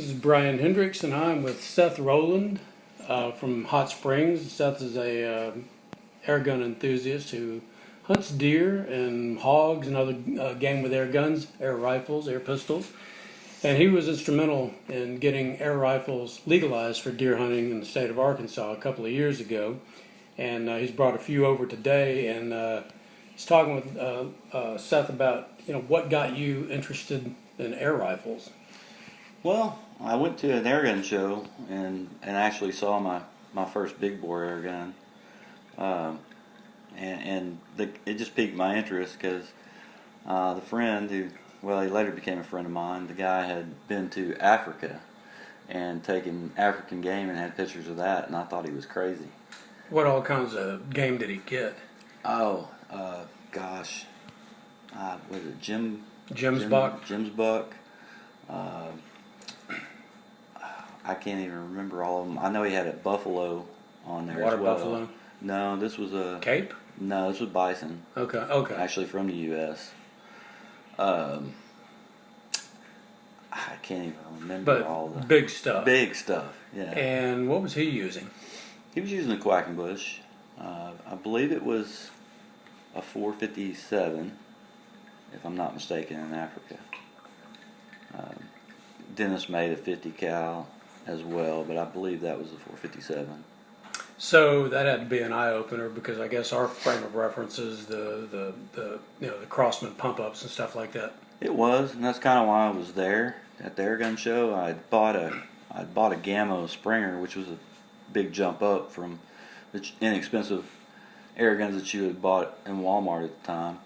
This is Bryan Hendricks, and I'm with Seth Rowland from Hot Springs. Seth is a air gun enthusiast who hunts deer and hogs and other game with air guns, air rifles, air pistols. And he was instrumental in getting air rifles legalized for deer hunting in the state of Arkansas a couple of years ago. And he's brought a few over today, and he's talking with Seth about what got you interested in air rifles. Well, I went to an air gun show and actually saw my first big bore air gun, it just piqued my interest because the friend who, well, he later became a friend of mine. The guy had been to Africa and taken African game and had pictures of that, and I thought he was crazy. What all kinds of game did he get? Oh, gosh, was it Jim's buck? Jim's buck. I can't even remember all of them. I know he had a buffalo on there Water as well. buffalo? No, this was a Cape? No, this was bison. Okay. Actually, from the U.S. I can't even remember all the big stuff. Big stuff, yeah. And what was he using? He was using a Quackenbush. I believe it was a 457, if I'm not mistaken, in Africa. Dennis made a 50 cal as well, but I believe that was a 457. So that had to be an eye opener because I guess our frame of reference is the Crossman pump ups and stuff like that. It was, and that's kind of why I was there at the air gun show. I'd bought a Gammo Springer, which was a big jump up from the inexpensive air guns that you had bought in Walmart at the time,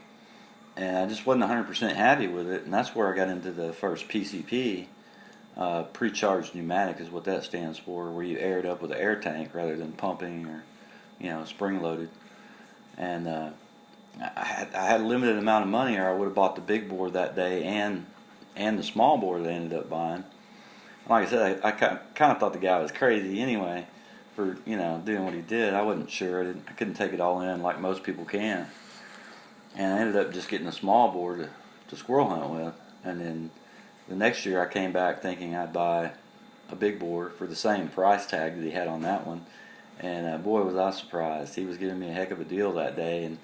and I just wasn't 100% happy with it, and that's where I got into the first PCP. Pre-charged pneumatic is what that stands for, where you air it up with an air tank rather than pumping or spring loaded. And I had a limited amount of money, or I would have bought the big bore that day and the small bore that I ended up buying. Like I said, I kind of thought the guy was crazy anyway for doing what he did. I wasn't sure. I couldn't take it all in like most people can, and I ended up just getting a small bore to squirrel hunt with, and then. The next year I came back thinking I'd buy a big bore for the same price tag that he had on that one. And boy, was I surprised. He was giving me a heck of a deal that day. And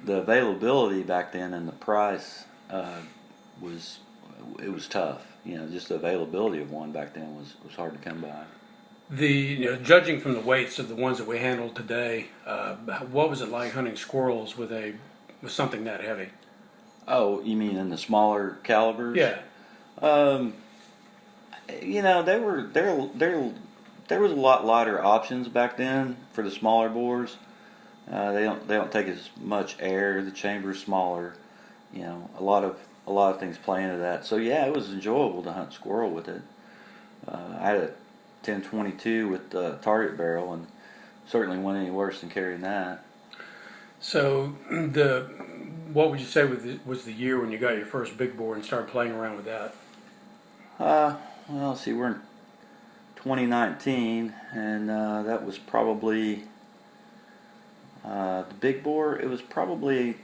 the availability back then and the price was tough. Just the availability of one back then was hard to come by. Judging from the weights of the ones that we handled today, what was it like hunting squirrels with something that heavy? Oh, you mean in the smaller calibers? Yeah. There was a lot lighter options back then for the smaller bores. They don't take as much air. The chamber's smaller. A lot of things play into that. So yeah, it was enjoyable to hunt squirrel with it. I had a 1022 with the target barrel, and certainly wasn't any worse than carrying that. So what would you say was the year when you got your first big bore and started playing around with that? Well, let's see, we're in 2019, and that was probably the big bore. It was probably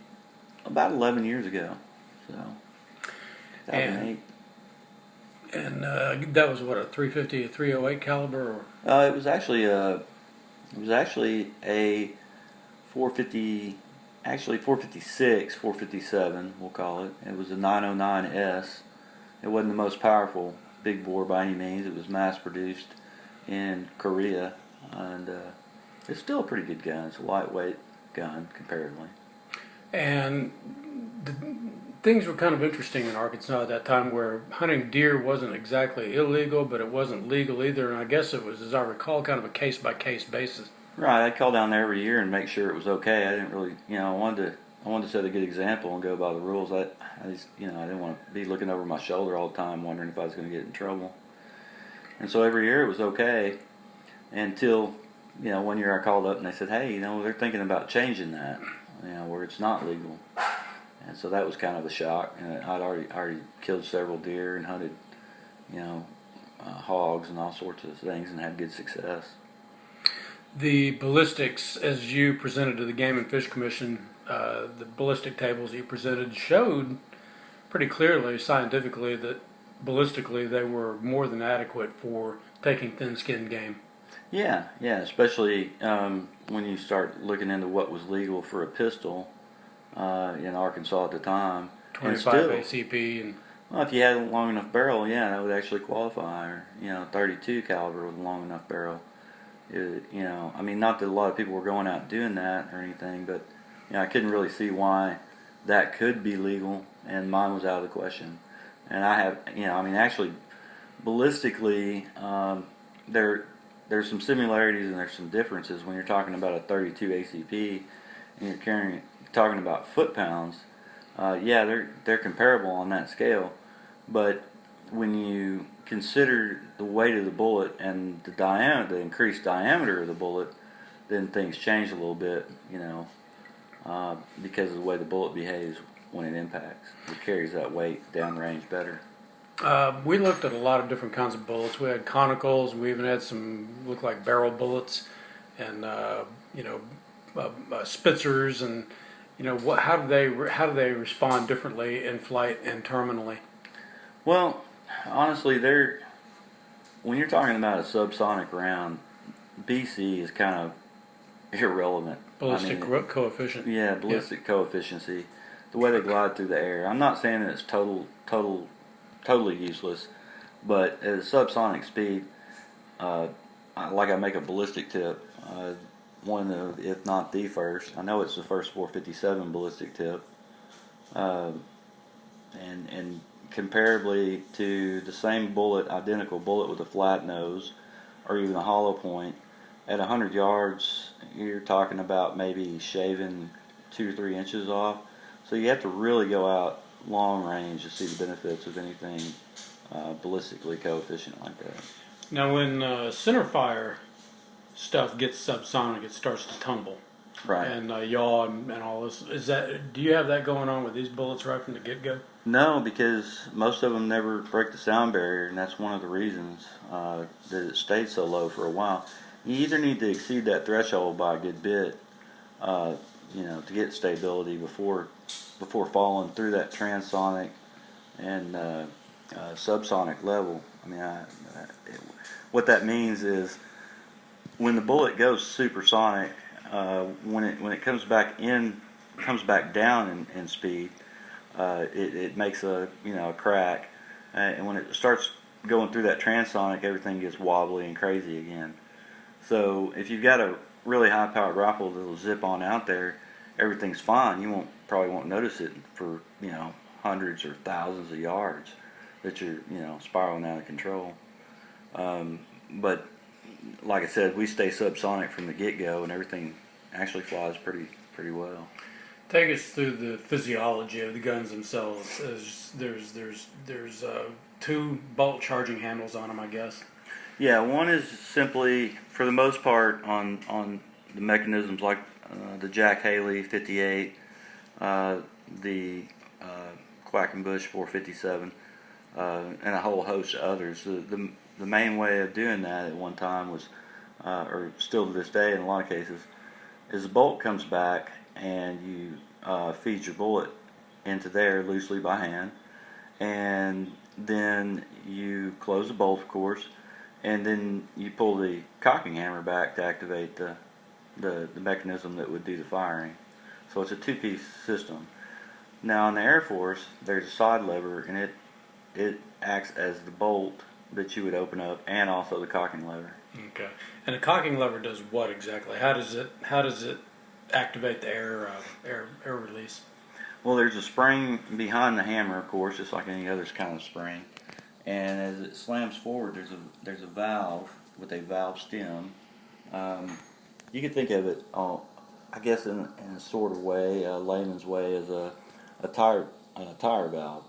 about 11 years ago. So, 2008. And that was what, a 350, a 308 caliber? It was actually a 450, actually 456, 457, we'll call it. It was a 909S. It wasn't the most powerful big bore by any means. It was mass produced in Korea, and it's still a pretty good gun. It's a lightweight gun comparatively. And things were kind of interesting in Arkansas at that time, where hunting deer wasn't exactly illegal, but it wasn't legal either. And I guess it was, as I recall, kind of a case by case basis. Right. I'd call down there every year and make sure it was okay. I didn't really, I wanted to set a good example and go by the rules. I just, I didn't want to be looking over my shoulder all the time wondering if I was going to get in trouble. And so every year it was okay until, one year I called up and they said, hey, they're thinking about changing that, where it's not legal. And so that was kind of a shock. And I'd already killed several deer and hunted, hogs and all sorts of things and had good success. The ballistics, as you presented to the Game and Fish Commission, the ballistic tables you presented showed pretty clearly, scientifically, that ballistically they were more than adequate for taking thin-skinned game. Yeah, yeah, especially when you start looking into what was legal for a pistol in Arkansas at the time. And 25 still, ACP and well, if you had a long enough barrel, yeah, that would actually qualify. Or, 32 caliber with a long enough barrel. I mean, not that a lot of people were going out doing that or anything, but I couldn't really see why that could be legal, and mine was out of the question. And I have, I mean, actually, ballistically, there's some similarities and there's some differences when you're talking about a 32 ACP and you're talking about foot-pounds. Yeah, they're comparable on that scale, but when you consider the weight of the bullet and the increased diameter of the bullet, then things change a little bit, because of the way the bullet behaves when it impacts. It carries that weight downrange better. we looked at a lot of different kinds of bullets. We had conicals, and we even had some look like barrel bullets, and Spitzers, and how do they respond differently in flight and terminally? Well, honestly, when you're talking about a subsonic round, BC is kind of irrelevant. Ballistic coefficient. Yeah, ballistic coefficiency, the way they glide through the air. I'm not saying that it's totally useless, but at a subsonic speed, I make a ballistic tip, one of, if not the first. I know it's the first 457 ballistic tip, and comparably to the same bullet, identical bullet with a flat nose, or even a hollow point, at 100 yards, you're talking about maybe shaving 2 or 3 inches off. So you have to really go out long range to see the benefits of anything ballistically coefficient like that. Now, when centerfire stuff gets subsonic, it starts to tumble. Right. And yaw and all this. Do you have that going on with these bullets right from the get-go? No, because most of them never break the sound barrier, and that's one of the reasons that it stayed so low for a while. You either need to exceed that threshold by a good bit, to get stability before falling through that transonic and subsonic level. I mean, what that means is when the bullet goes supersonic, when it comes back down in speed, it makes a crack, and when it starts going through that transonic, everything gets wobbly and crazy again. So if you've got a really high powered rifle that'll zip on out there, everything's fine. You probably won't notice it for hundreds or thousands of yards that you're spiraling out of control. But like I said, we stay subsonic from the get-go, and everything actually flies pretty well. Take us through the physiology of the guns themselves. There's 2 bolt charging handles on them, I guess. Yeah, one is simply, for the most part, on the mechanisms like the Jack Haley 58, the Quackenbush 457, and a whole host of others. The main way of doing that at one time was, or still to this day in a lot of cases, is the bolt comes back and you feed your bullet into there loosely by hand, and then you close the bolt, of course, and then you pull the cocking hammer back to activate the mechanism that would do the firing. So it's a 2-piece system. Now in the Air Force, there's a side lever, and it acts as the bolt that you would open up, and also the cocking lever. Okay. And the cocking lever does what exactly? How does it activate the air release? Well, there's a spring behind the hammer, of course, just like any other kind of spring. And as it slams forward, there's a valve with a valve stem. You could think of it, I guess, in a sort of way, a layman's way, as a tire valve.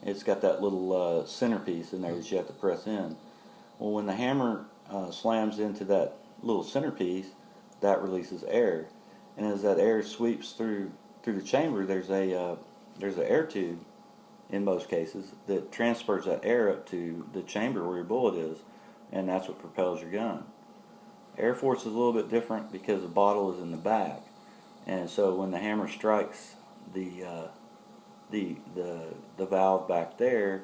It's got that little centerpiece in there that you have to press in. Well, when the hammer slams into that little centerpiece, that releases air, and as that air sweeps through the chamber, there's an air tube in most cases that transfers that air up to the chamber where your bullet is, and that's what propels your gun. Air Force is a little bit different because the bottle is in the back, and so when the hammer strikes the valve back there,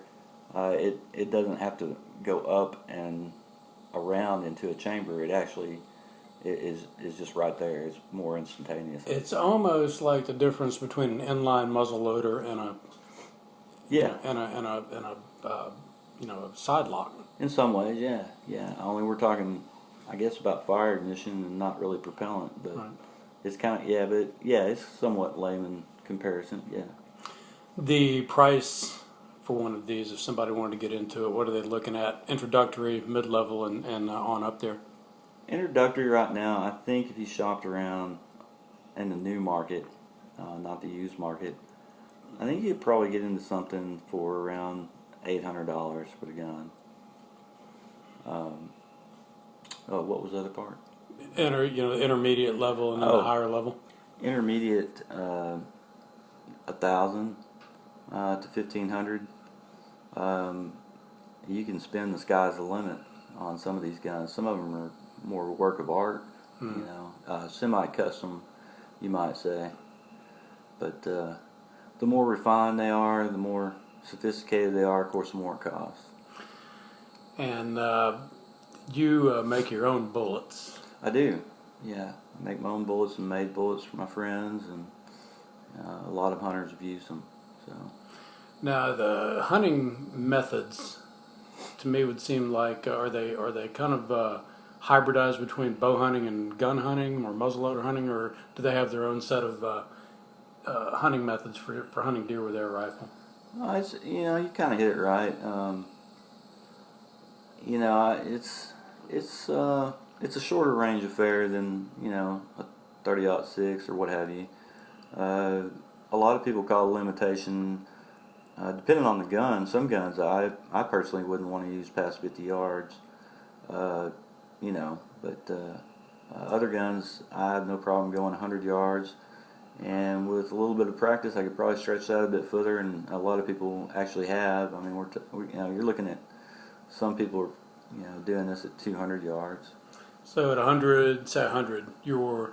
it doesn't have to go up and around into a chamber. It actually is just right there. It's more instantaneous. It's almost like the difference between an inline muzzle loader and a Yeah, a side lock. in some ways, yeah, yeah. Only we're talking, I guess, about fire ignition and not really propellant, but Right. it's kind of but yeah, it's somewhat layman comparison. Yeah. The price for one of these, if somebody wanted to get into it, what are they looking at? Introductory, mid-level, and on up there. Introductory right now, I think if you shopped around in the new market, not the used market, I think you'd probably get into something for around $800 for the gun. Oh, what was the other part? Intermediate level and then the higher level. Intermediate, 1,000 to 1,500. You can spend the sky's the limit on some of these guns. Some of them are more work of art, semi-custom, you might say. But the more refined they are, the more sophisticated they are, of course, the more it costs. And you make your own bullets. I do, yeah. I make my own bullets and made bullets for my friends, and a lot of hunters have used them. So Now the hunting methods, to me, would seem like are they kind of hybridized between bow hunting and gun hunting or muzzleloader hunting, or do they have their own set of hunting methods for hunting deer with their rifle? it's you kind of hit it right. It's a shorter range affair than a 30-06 or what have you. A lot of people call it limitation. Depending on the gun, some guns I personally wouldn't want to use past 50 yards. But other guns I have no problem going 100 yards. And with a little bit of practice, I could probably stretch that a bit further, and a lot of people actually have. I mean, you're looking at some people are doing this at 200 yards. So at 100, your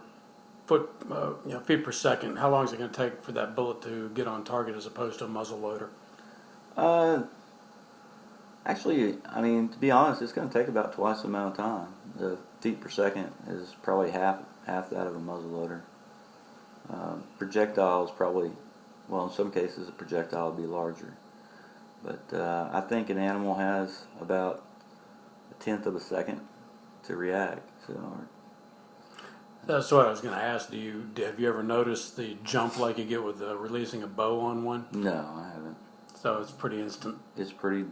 feet per second, how long is it going to take for that bullet to get on target as opposed to a muzzle loader? Actually, I mean, to be honest, it's going to take about twice the amount of time. The feet per second is probably half that of a muzzle loader. Projectiles probably, well, in some cases, a projectile would be larger. But I think an animal has about a tenth of a second to react. So That's what I was going to ask. Have you ever noticed the jump like you get with releasing a bow on one? no, I haven't. So it's pretty instant. It's pretty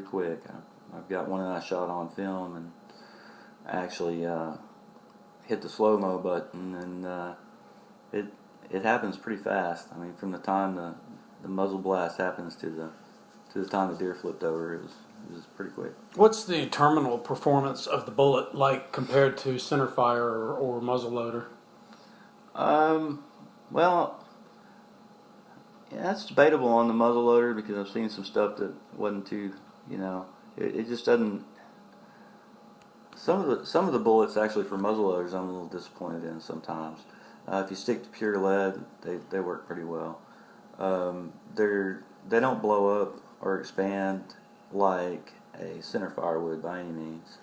quick. I've got one that I shot on film and actually hit the slow-mo button, and it happens pretty fast. I mean, from the time the muzzle blast happens to the time the deer flipped over, it was pretty quick. What's the terminal performance of the bullet like compared to centerfire or muzzle loader? Well, yeah, that's debatable on the muzzle loader because I've seen some stuff that wasn't too, it just doesn't. Some of the bullets actually for muzzle loaders I'm a little disappointed in sometimes. If you stick to pure lead, they work pretty well. They don't blow up or expand like a centerfire would by any means.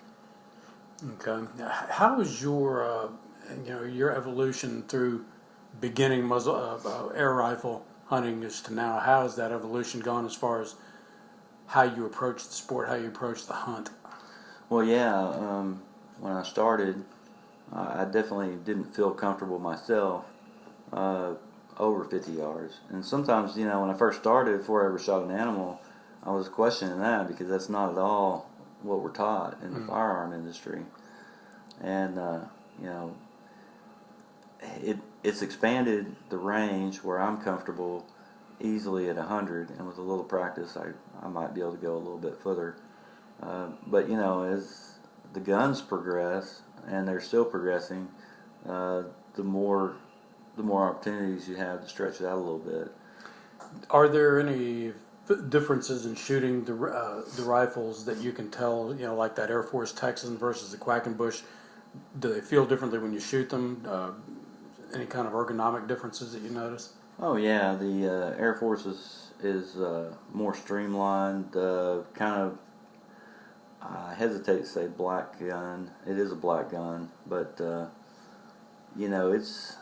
Okay. How is your evolution through beginning muzzle air rifle hunting as to now? How has that evolution gone as far as how you approach the sport, how you approach the hunt? Well, yeah. When I started, I definitely didn't feel comfortable myself over 50 yards. And sometimes, when I first started, before I ever shot an animal, I was questioning that because that's not at all what we're taught in the firearm industry. And, it's expanded the range where I'm comfortable easily at 100, and with a little practice, I might be able to go a little bit further. But, as the guns progress, and they're still progressing, the more opportunities you have to stretch it out a little bit. Are there any differences in shooting the rifles that you can tell, like that Air Force Texan versus the Quackenbush? Do they feel differently when you shoot them? Any kind of ergonomic differences that you notice? Oh yeah, the Air Force is more streamlined. Kind of, I hesitate to say black gun. It is a black gun, but it's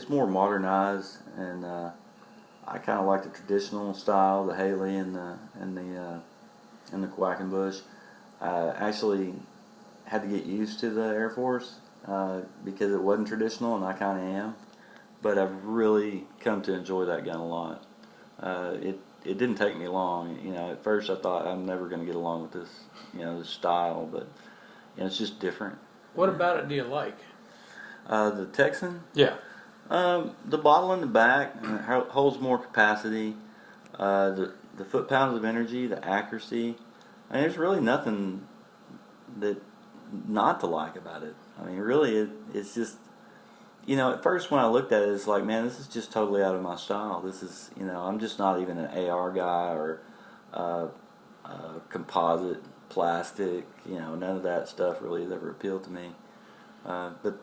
more modernized, and I kind of like the traditional style, the Haley and the Quackenbush. I actually had to get used to the Air Force because it wasn't traditional, and I kind of am. But I've really come to enjoy that gun a lot. It didn't take me long. At first I thought I'm never going to get along with this, this style, but it's just different. What about it do you like? The Texan? Yeah. The bottle in the back holds more capacity. The foot-pounds of energy, the accuracy. I mean, there's really nothing that not to like about it. I mean, really, it's just, at first when I looked at it, it's like, man, this is just totally out of my style. This is, I'm just not even an AR guy or composite, plastic, none of that stuff really has ever appealed to me. But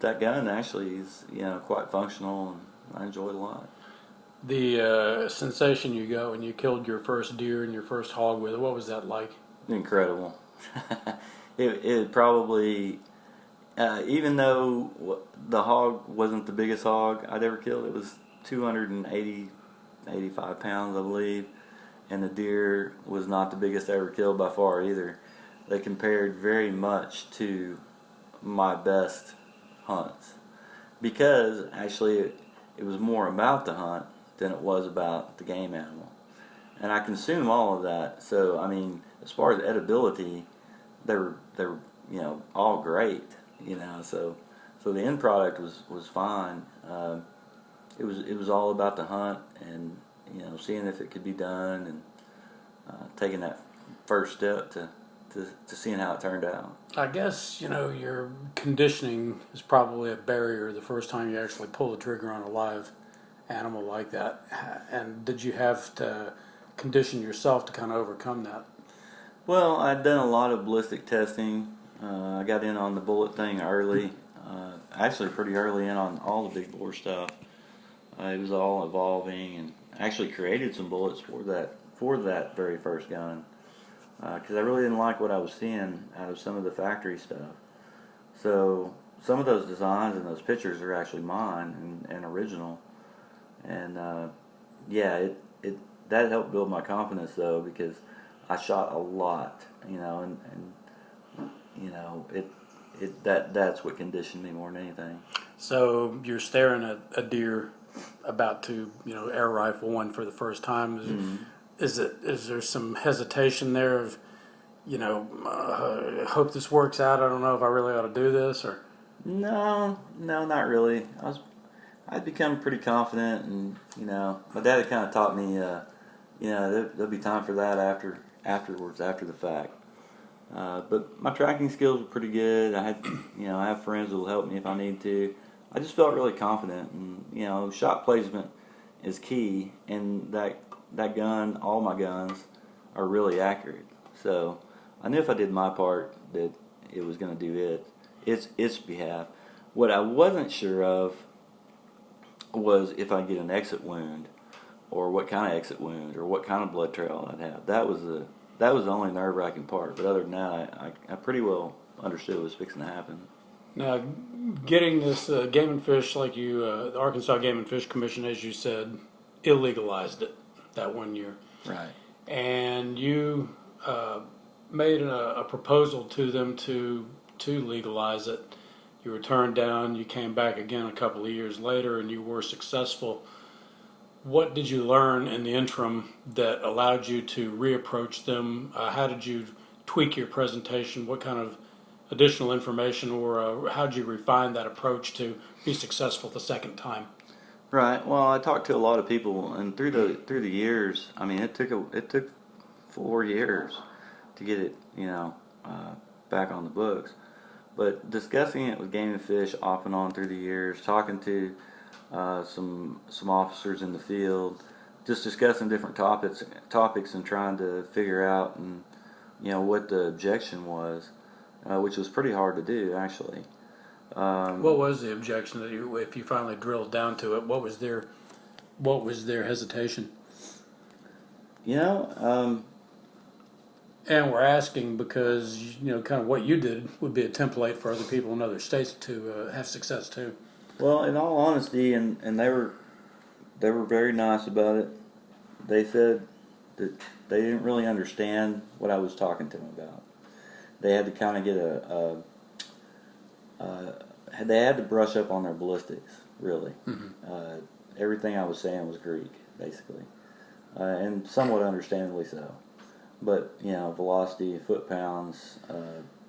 that gun actually is, quite functional, and I enjoy it a lot. The sensation you got when you killed your first deer and your first hog with it, what was that like? Incredible. It probably, even though the hog wasn't the biggest hog I'd ever killed, it was 85 pounds, I believe, and the deer was not the biggest I ever killed by far either. They compared very much to my best hunts because actually it was more about the hunt than it was about the game animal, and I consume all of that. So I mean, as far as edibility, they were all great. So the end product was fine. It was all about the hunt and seeing if it could be done and taking that first step to seeing how it turned out. I guess your conditioning is probably a barrier the first time you actually pull the trigger on a live animal like that. And did you have to condition yourself to kind of overcome that? Well, I'd done a lot of ballistic testing. I got in on the bullet thing early, actually pretty early in on all the big bore stuff. It was all evolving, and actually created some bullets for that very first gun because I really didn't like what I was seeing out of some of the factory stuff. So some of those designs and those pictures are actually mine and original. And that helped build my confidence though, because I shot a lot, and that's what conditioned me more than anything. So you're staring at a deer about to air rifle one for the first time. Mm-hmm. Is there some hesitation there of hope this works out? I don't know if I really ought to do this, or no, not really. I'd become pretty confident, and my dad had kind of taught me, there'll be time for that afterwards, after the fact. But my tracking skills were pretty good. I have friends who will help me if I need to. I just felt really confident, and shot placement is key. And that gun, all my guns, are really accurate. So I knew if I did my part that it was going to do its behalf. What I wasn't sure of was if I get an exit wound, or what kind of exit wound, or what kind of blood trail I'd have. That was the only nerve-wracking part. But other than that, I pretty well understood what was fixing to happen. Now, getting this Game and Fish, like the Arkansas Game and Fish Commission, as you said, illegalized it that 1 year. Right. And you made a proposal to them to legalize it. You were turned down. You came back again a couple of years later, and you were successful. What did you learn in the interim that allowed you to reapproach them? How did you tweak your presentation? What kind of additional information, or how did you refine that approach to be successful the second time? Right. Well, I talked to a lot of people, and through the years, I mean, it took 4 years to get it, back on the books. But discussing it with Game and Fish off and on through the years, talking to some officers in the field, just discussing different topics and trying to figure out what the objection was, which was pretty hard to do actually. What was the objection that if you finally drilled down to it? What was their hesitation? You know, And we're asking because, kind of what you did would be a template for other people in other states to have success too. well, in all honesty, and they were very nice about it. They said that they didn't really understand what I was talking to them about. They had to kind of get they had to brush up on their ballistics, really. Everything I was saying was Greek, basically, and somewhat understandably so. But velocity, foot pounds,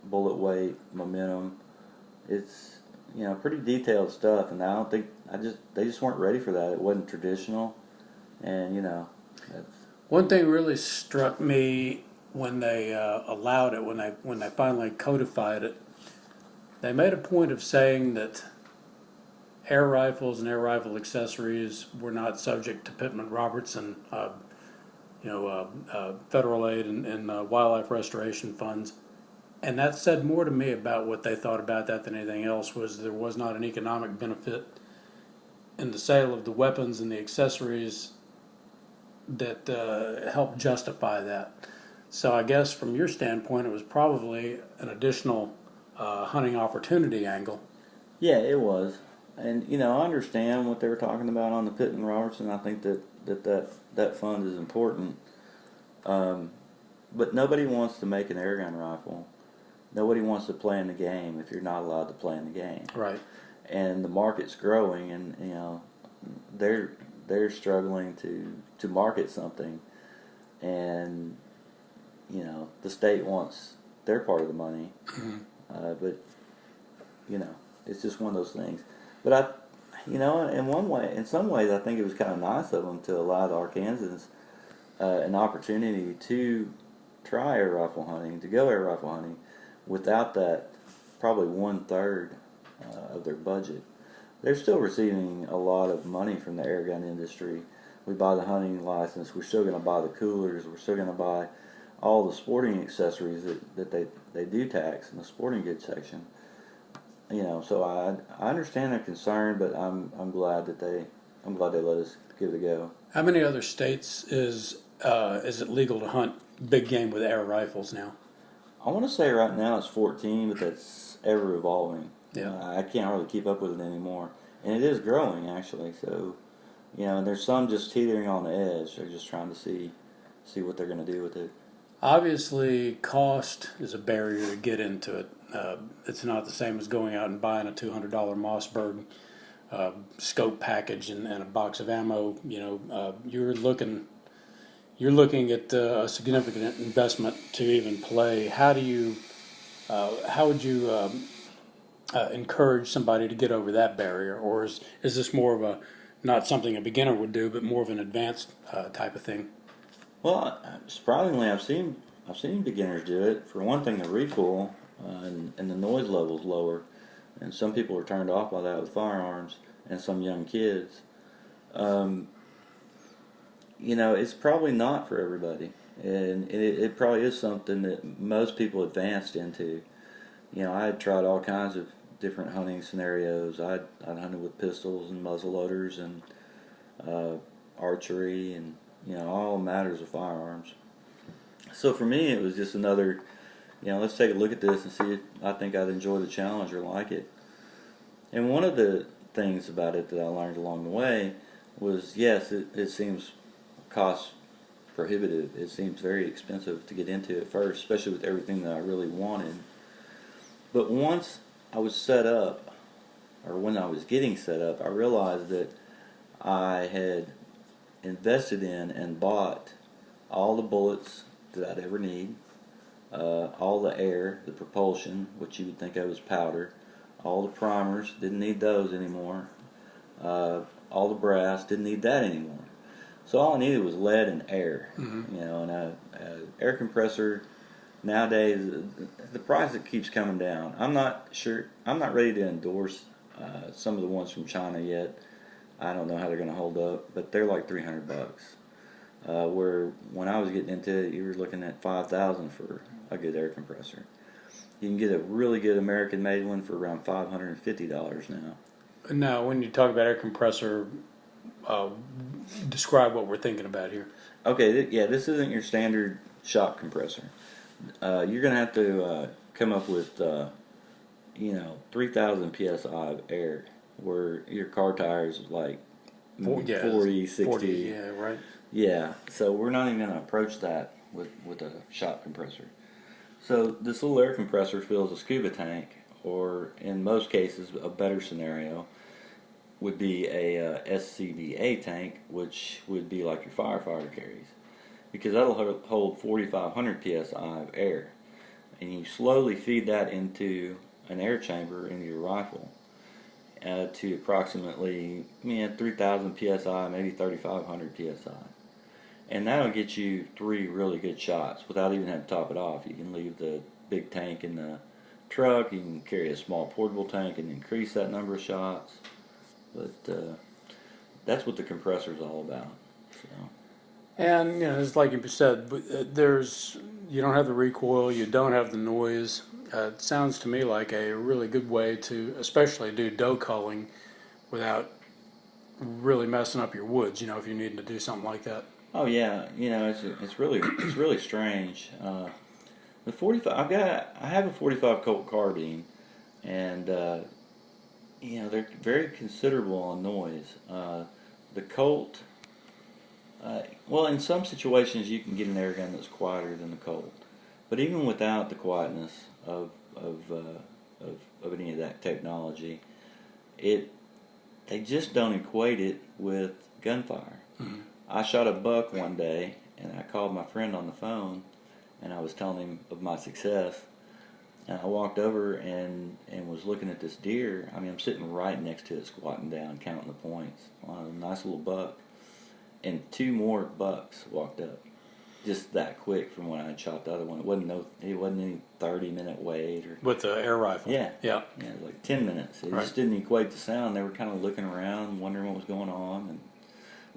bullet weight, momentum, it's pretty detailed stuff, and I don't think they just weren't ready for that. It wasn't traditional, and that's One thing really struck me when they allowed it, when they finally codified it. They made a point of saying that air rifles and air rifle accessories were not subject to Pittman-Robertson, federal aid and wildlife restoration funds. And that said more to me about what they thought about that than anything else. Was there was not an economic benefit in the sale of the weapons and the accessories that helped justify that. So I guess from your standpoint, it was probably an additional hunting opportunity angle. yeah, it was, and I understand what they were talking about on the Pittman Robertson. I think that fund is important, but nobody wants to make an airgun rifle. Nobody wants to play in the game if you're not allowed to play in the game. Right. And the market's growing, and they're struggling to market something, and the state wants their part of the money, but it's just one of those things. But in some ways, I think it was kind of nice of them to allow the Arkansans an opportunity to try air rifle hunting, to go air rifle hunting, without that probably 1/3 of their budget. They're still receiving a lot of money from the airgun industry. We buy the hunting license. We're still going to buy the coolers. We're still going to buy all the sporting accessories that they do tax in the sporting goods section. So I understand their concern, but I'm glad they let us give it a go. How many other states is it legal to hunt big game with air rifles now? I want to say right now it's 14, but that's ever evolving. Yeah. I can't really keep up with it anymore, and it is growing actually. So, and there's some just teetering on the edge. They're just trying to see what they're going to do with it. Obviously, cost is a barrier to get into it. It's not the same as going out and buying a $200 Mossberg scope package and a box of ammo. You're looking at a significant investment to even play. How would you encourage somebody to get over that barrier, or is this more of a not something a beginner would do, but more of an advanced type of thing? Well, surprisingly, I've seen beginners do it. For one thing, the recoil and the noise level is lower, and some people are turned off by that with firearms, and some young kids. It's probably not for everybody, and it probably is something that most people advanced into. I had tried all kinds of different hunting scenarios. I'd hunted with pistols and muzzleloaders and archery and all matters of firearms. So for me, it was just another, let's take a look at this and see if I think I'd enjoy the challenge or like it. And one of the things about it that I learned along the way was, yes, it seems cost prohibitive. It seems very expensive to get into at first, especially with everything that I really wanted. But once I was set up, or when I was getting set up, I realized that I had invested in and bought all the bullets that I'd ever need, all the air, the propulsion, which you would think of as powder, all the primers, didn't need those anymore, all the brass, didn't need that anymore. So all I needed was lead and air, and an air compressor. Nowadays, the price it keeps coming down. I'm not ready to endorse some of the ones from China yet. I don't know how they're going to hold up, but they're like $300. Where when I was getting into it, you were looking at $5,000 for a good air compressor. You can get a really good American-made one for around $550 now. Now, when you talk about air compressor, describe what we're thinking about here. Okay, yeah, this isn't your standard shock compressor. You're gonna have to come up with 3,000 psi of air, where your car tires like Yeah, 40, 60. 40, yeah, right. Yeah, so we're not even gonna approach that with a shock compressor. So this little air compressor fills a scuba tank, or in most cases, a better scenario would be a SCBA tank, which would be like your firefighter carries, because that'll hold 4,500 psi of air, and you slowly feed that into an air chamber into your rifle to approximately 3,000 psi, maybe 3,500 psi, and that'll get you 3 really good shots without even having to top it off. You can leave the big tank in the truck. You can carry a small portable tank and increase that number of shots. But that's what the compressor is all about. So. And it's like you said, you don't have the recoil, you don't have the noise. It sounds to me like a really good way to, especially do doe culling without really messing up your woods. If you're needing to do something like that. Oh yeah, it's really strange. The 45, I have a 45 Colt carbine, and they're very considerable on noise. The Colt, well, in some situations you can get an air gun that's quieter than the Colt, but even without the quietness of any of that technology, they just don't equate it with gunfire. Mm-hmm. I shot a buck one day, and I called my friend on the phone, and I was telling him of my success. And I walked over and was looking at this deer. I mean, I'm sitting right next to it, squatting down, counting the points on a nice little buck. And 2 more bucks walked up, just that quick from when I had shot the other one. It wasn't any 30-minute wait or with the air rifle. Yeah, yeah, it was like 10 minutes. It right. just didn't equate the sound. They were kind of looking around, wondering what was going on, and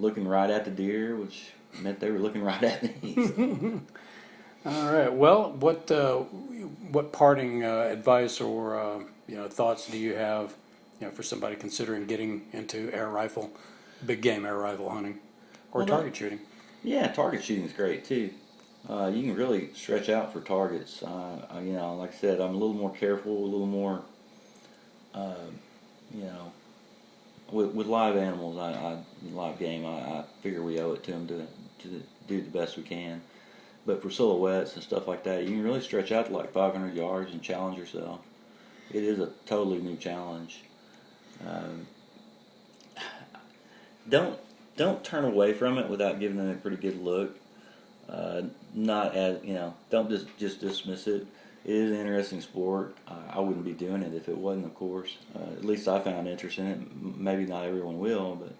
looking right at the deer, which meant they were looking right at me. So. All right. Well, what parting advice or thoughts do you have, for somebody considering getting into big game air rifle hunting, or target shooting? Yeah, target shooting is great too. You can really stretch out for targets. Like I said, I'm a little more careful, a little more, with live animals. Live game. I figure we owe it to them to do the best we can. But for silhouettes and stuff like that, you can really stretch out to like 500 yards and challenge yourself. It is a totally new challenge. Don't turn away from it without giving it a pretty good look. Don't just dismiss it. It is an interesting sport. I wouldn't be doing it if it wasn't, of course. At least I found interest in it. Maybe not everyone will, but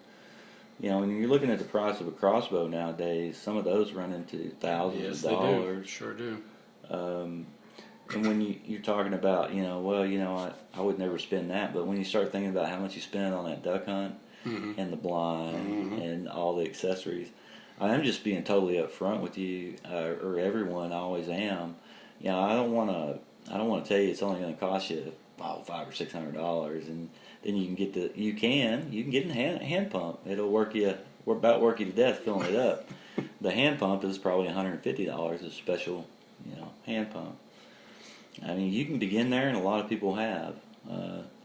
when you're looking at the price of a crossbow nowadays, some of those run into thousands of dollars. They do. Sure do. And when you're talking about, I would never spend that. But when you start thinking about how much you spend on that duck hunt mm-hmm. and the blind mm-hmm. and all the accessories, I'm just being totally upfront with you or everyone. I always am. I don't want to tell you it's only going to cost you $500 or $600, and then you can get a hand pump. It'll work you to death filling it up. The hand pump is probably $150, a special hand pump. I mean, you can begin there, and a lot of people have.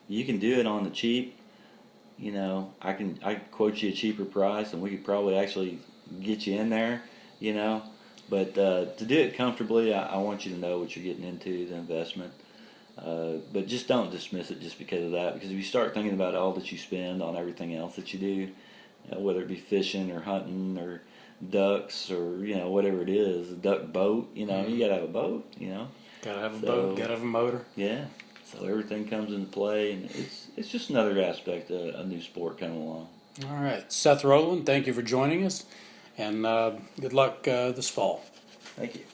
You can do it on the cheap. I can quote you a cheaper price, and we could probably actually get you in there. But to do it comfortably, I want you to know what you're getting into, the investment. But just don't dismiss it just because of that. Because if you start thinking about all that you spend on everything else that you do, whether it be fishing or hunting or ducks or whatever it is, a duck boat, mm-hmm. you gotta have a boat, Gotta have a boat. Gotta have a motor. Yeah. So everything comes into play, and it's just another aspect of a new sport coming along. All right, Seth Rowland, thank you for joining us, and good luck this fall. Thank you.